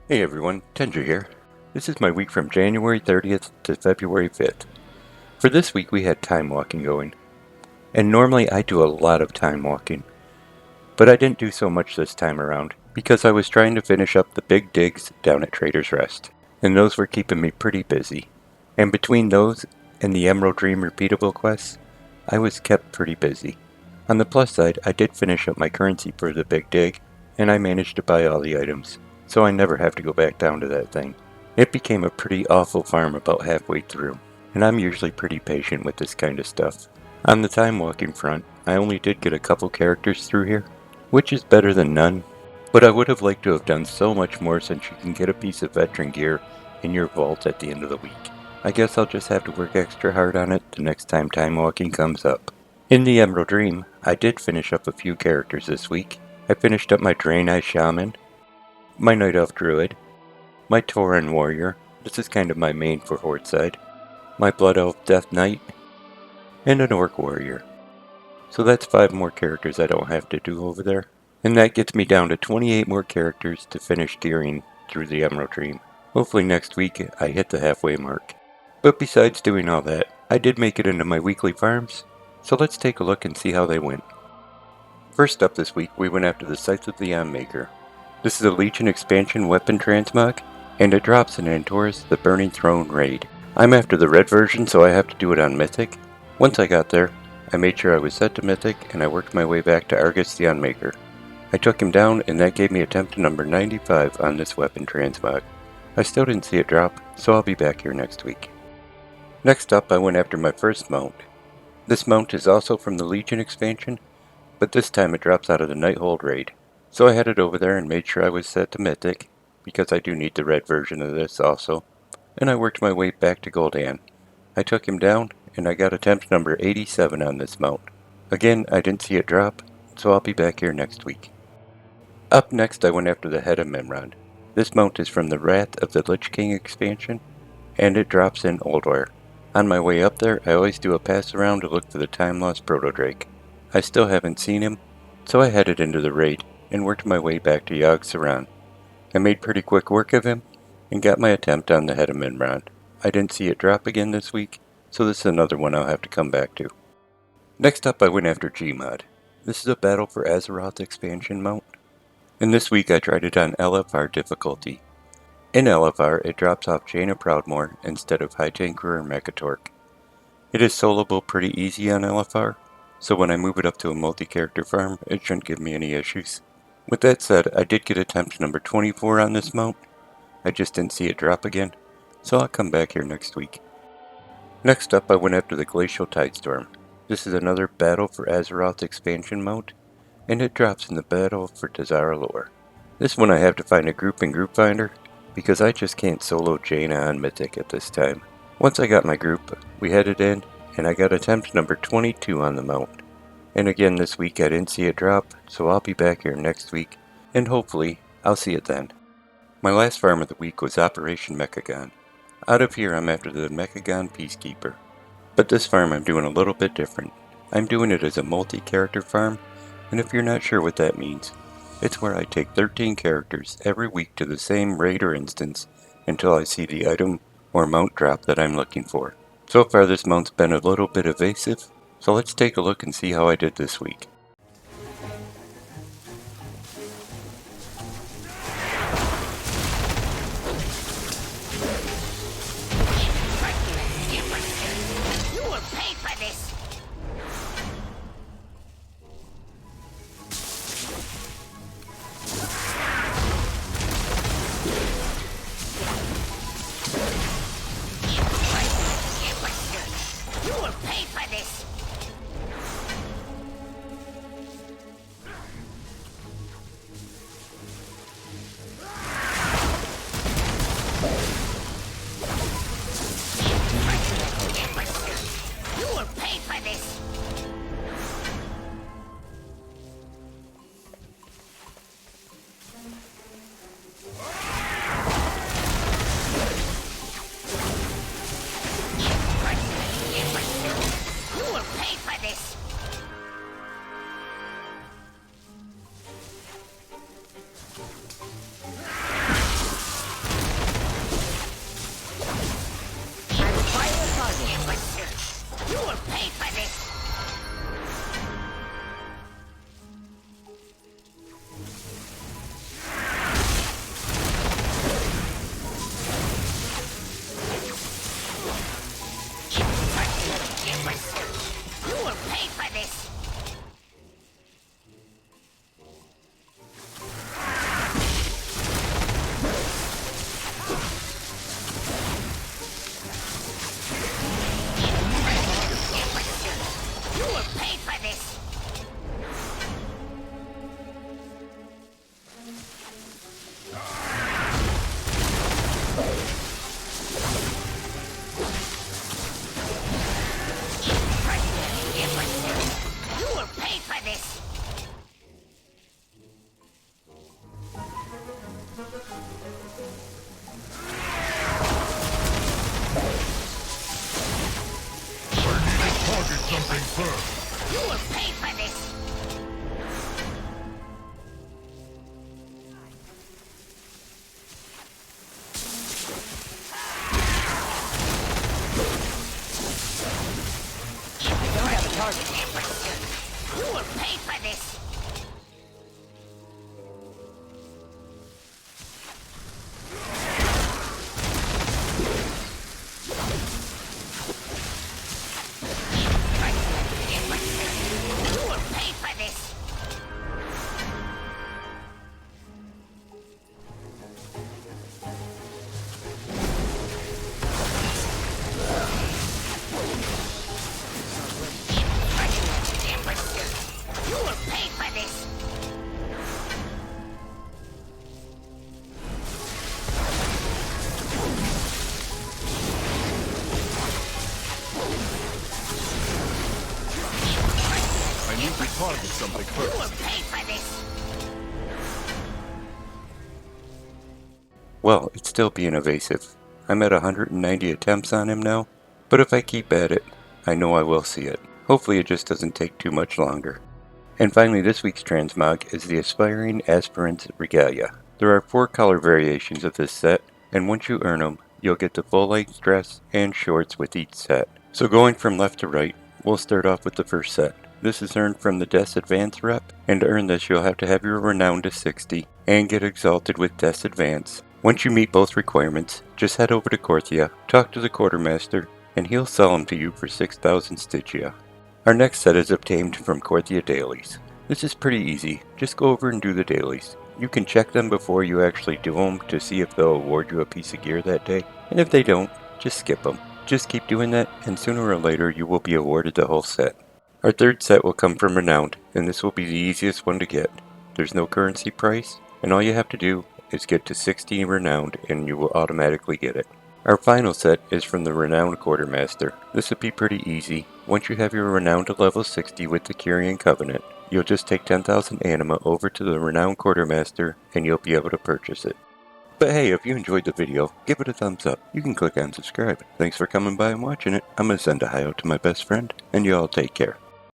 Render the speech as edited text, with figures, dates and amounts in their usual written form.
Hey everyone, Tendra here. This is my week from January 30th to February 5th. For this week we had time walking going. And normally I do a lot of time walking. But I didn't do so much this time around because I was trying to finish up the big digs down at Trader's Rest. And those were keeping me pretty busy. And between those and the Emerald Dream repeatable quests, I was kept pretty busy. On the plus side, I did finish up my currency for the big dig, and I managed to buy all the items, so I never have to go back down to that thing. It became a pretty awful farm about halfway through, and I'm usually pretty patient with this kind of stuff. On the time walking front, I only did get a couple characters through here, which is better than none, but I would have liked to have done so much more since you can get a piece of veteran gear in your vault at the end of the week. I guess I'll just have to work extra hard on it the next time time walking comes up. In the Emerald Dream, I did finish up a few characters this week. I finished up my Draenei Shaman, my Night Elf Druid, my Tauren Warrior, this is kind of my main for Horde side, my Blood Elf Death Knight, and an Orc Warrior. So that's 5 more characters I don't have to do over there. And that gets me down to 28 more characters to finish gearing through the Emerald Dream. Hopefully next week I hit the halfway mark. But besides doing all that, I did make it into my weekly farms, so let's take a look and see how they went. First up this week, we went after the Scythe of the Unmaker. This is a Legion expansion weapon transmog, and it drops in Antorus the Burning Throne raid. I'm after the red version, so I have to do it on Mythic. Once I got there, I made sure I was set to Mythic, and I worked my way back to Argus the Unmaker. I took him down, and that gave me attempt number 95 on this weapon transmog. I still didn't see it drop, so I'll be back here next week. Next up, I went after my first mount. This mount is also from the Legion expansion, but this time it drops out of the Nighthold raid. So I headed over there and made sure I was set to Mythic, because I do need the red version of this also, and I worked my way back to Gul'dan. I took him down, and I got attempt number 87 on this mount. Again, I didn't see it drop, so I'll be back here next week. Up next, I went after the head of Mimiron. This mount is from the Wrath of the Lich King expansion, and it drops in Ulduar. On my way up there, I always do a pass around to look for the time-lost Proto-Drake. I still haven't seen him, so I headed into the raid and worked my way back to Yogg-Saron. I made pretty quick work of him and got my attempt on the head of Mimiron. I didn't see it drop again this week, so this is another one I'll have to come back to. Next up, I went after G.M.O.D. This is a Battle for Azeroth expansion mount, and this week I tried it on LFR difficulty. In LFR, it drops off Jaina Proudmoore instead of High Tanker or Mechatork. It is soloable pretty easy on LFR, so when I move it up to a multi-character farm, it shouldn't give me any issues. With that said, I did get attempt number 24 on this mount. I just didn't see it drop again, so I'll come back here next week. Next up, I went after the Glacial TideStorm. This is another Battle for Azeroth expansion mount, and it drops in the Battle for Tazara lore. This one I have to find a group in Group Finder, because I just can't solo Jaina on Mythic at this time. Once I got my group, we headed in, and I got attempt number 22 on the mount. And again this week I didn't see it drop, so I'll be back here next week, and hopefully I'll see it then. My last farm of the week was Operation Mechagon. Out of here I'm after the Mechagon Peacekeeper. But this farm I'm doing a little bit different. I'm doing it as a multi-character farm, and if you're not sure what that means, it's where I take 13 characters every week to the same raid or instance until I see the item or mount drop that I'm looking for. So far this mount's been a little bit evasive, so let's take a look and see how I did this week. You will pay for this! You will pay for this! Imbecile! You will pay for this! Imbecile! You will pay for this! You will pay for this! You will pay for this! Target something first. You will pay for this! I don't have a target. Imbecile! You will pay for this! You will pay for this! Imbecile! You will pay for this! I need to target something You first. will pay for this! Well, it's still being evasive. I'm at 190 attempts on him now, but if I keep at it, I know I will see it. Hopefully it just doesn't take too much longer. And finally, this week's Transmog is the Aspiring Aspirant Regalia. There are 4 color variations of this set, and once you earn them, you'll get the full-length dress and shorts with each set. So going from left to right, we'll start off with the first set. This is earned from the Des Advance rep, and to earn this you'll have to have your Renown to 60 and get exalted with Des Advance. Once you meet both requirements, just head over to Korthia, talk to the quartermaster, and he'll sell them to you for 6,000 Stygia. Our next set is obtained from Korthia dailies. This is pretty easy, just go over and do the dailies. You can check them before you actually do them to see if they'll award you a piece of gear that day, and if they don't, just skip them. Just keep doing that, and sooner or later you will be awarded the whole set. Our third set will come from Renowned, and this will be the easiest one to get. There's no currency price, and all you have to do is get to 60 Renowned and you will automatically get it. Our final set is from the Renowned Quartermaster. This would be pretty easy. Once you have your Renowned to level 60 with the Kyrian Covenant, you'll just take 10,000 anima over to the Renowned Quartermaster and you'll be able to purchase it. But hey, if you enjoyed the video, give it a thumbs up. You can click on subscribe. Thanks for coming by and watching it. I'm going to send a hi out to my best friend, and you all take care.